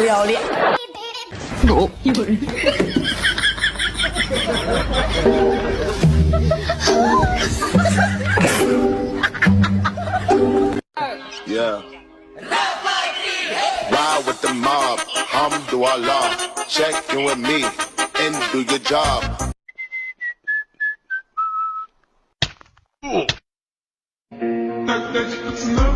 不要脸。有人。Yeah. Ride with the mob, Alhamdulillah. Check in with me and do your job. Так, пацаны.